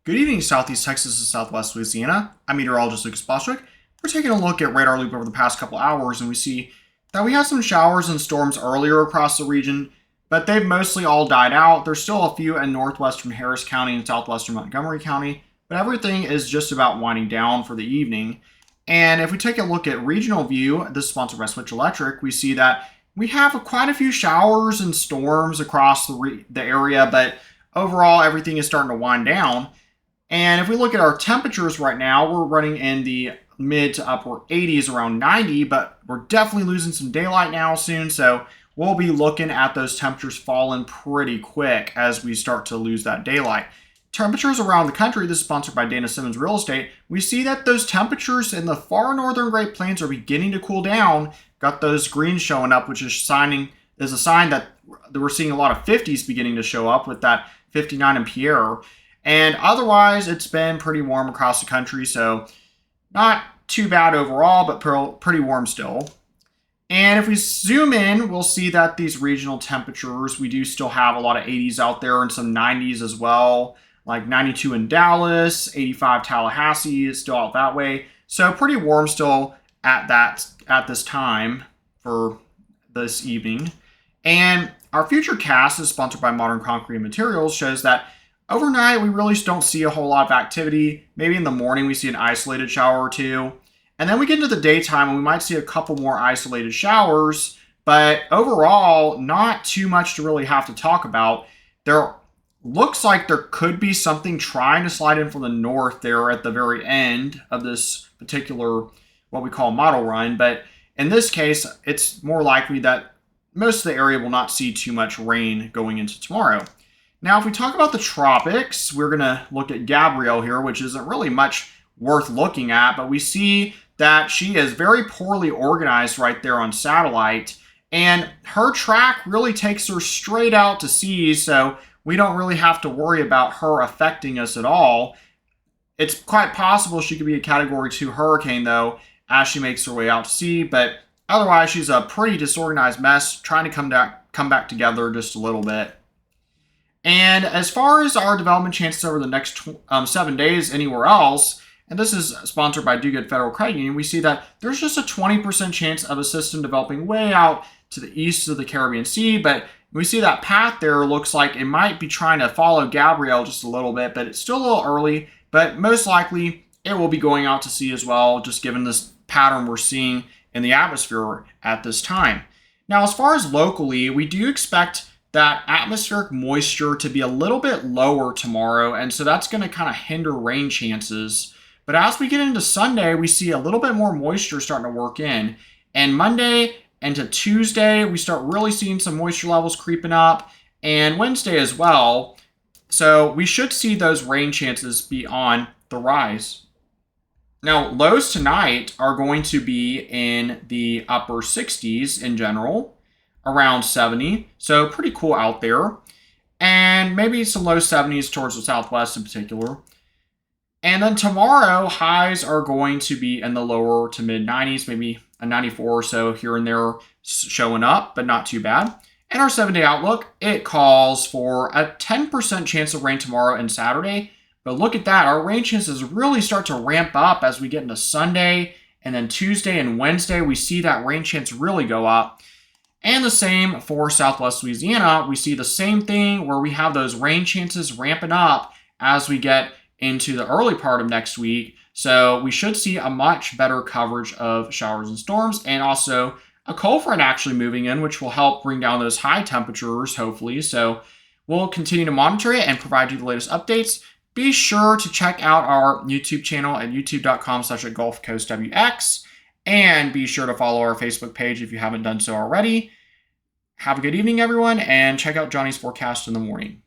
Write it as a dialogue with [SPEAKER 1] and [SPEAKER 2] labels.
[SPEAKER 1] Good evening, Southeast Texas and Southwest Louisiana. I'm Meteorologist Bostwick. We're taking a look at radar loop over the past couple hours, and we see that we had some showers and storms earlier across the region, but they've mostly all died out. There's still a few in northwestern Harris County and southwestern Montgomery County, but everything is just about winding down for the evening. And if we take a look at regional view, this is sponsored by Switch Electric, we see that we have quite a few showers and storms across the area, but overall everything is starting to wind down. And if we look at our temperatures right now, we're running in the mid to upper 80s, around 90, but we're definitely losing some daylight now soon. So we'll be looking at those temperatures falling pretty quick as we start to lose that daylight. Temperatures around the country, this is sponsored by Dana Simmons Real Estate. We see that those temperatures in the far northern Great Plains are beginning to cool down. Got those greens showing up, which is a sign that we're seeing a lot of 50s beginning to show up with that 59 in Pierre. And otherwise, it's been pretty warm across the country, so not too bad overall, but pretty warm still. And if we zoom in, we'll see that these regional temperatures, we do still have a lot of 80s out there and some 90s as well, like 92 in Dallas, 85 Tallahassee is still out that way. So pretty warm still at this time for this evening. And our future cast is sponsored by Modern Concrete and Materials, shows that overnight, we really don't see a whole lot of activity. Maybe in the morning, we see an isolated shower or two. And then we get into the daytime, and we might see a couple more isolated showers. But overall, not too much to really have to talk about. There looks like there could be something trying to slide in from the north there at the very end of this particular, what we call model run. But in this case, it's more likely that most of the area will not see too much rain going into tomorrow. Now, if we talk about the tropics, we're going to look at Gabrielle here, which isn't really much worth looking at, but we see that she is very poorly organized right there on satellite, and her track really takes her straight out to sea, so we don't really have to worry about her affecting us at all. It's quite possible she could be a Category 2 hurricane, though, as she makes her way out to sea, but otherwise, she's a pretty disorganized mess, trying to come back together just a little bit. And as far as our development chances over the next 7 days anywhere else, and this is sponsored by Do Good Federal Credit Union, we see that there's just a 20% chance of a system developing way out to the east of the Caribbean Sea, but we see that path there looks like it might be trying to follow Gabrielle just a little bit, but it's still a little early, but most likely it will be going out to sea as well, just given this pattern we're seeing in the atmosphere at this time. Now, as far as locally, we do expect that atmospheric moisture to be a little bit lower tomorrow, and so that's going to kind of hinder rain chances. But as we get into Sunday, we see a little bit more moisture starting to work in. And Monday into Tuesday, we start really seeing some moisture levels creeping up, and Wednesday as well. So we should see those rain chances be on the rise. Now, lows tonight are going to be in the upper 60s in general, around 70, so pretty cool out there. And maybe some low 70s towards the southwest in particular. And then tomorrow, highs are going to be in the lower to mid 90s, maybe a 94 or so here and there showing up, but not too bad. And our 7-day outlook, it calls for a 10% chance of rain tomorrow and Saturday. But look at that, our rain chances really start to ramp up as we get into Sunday. And then Tuesday and Wednesday, we see that rain chance really go up. And the same for Southwest Louisiana. We see the same thing where we have those rain chances ramping up as we get into the early part of next week. So we should see a much better coverage of showers and storms, and also a cold front actually moving in, which will help bring down those high temperatures, hopefully. So we'll continue to monitor it and provide you the latest updates. Be sure to check out our YouTube channel at youtube.com/GulfCoastWX. And be sure to follow our Facebook page if you haven't done so already. Have a good evening, everyone, and check out Johnny's forecast in the morning.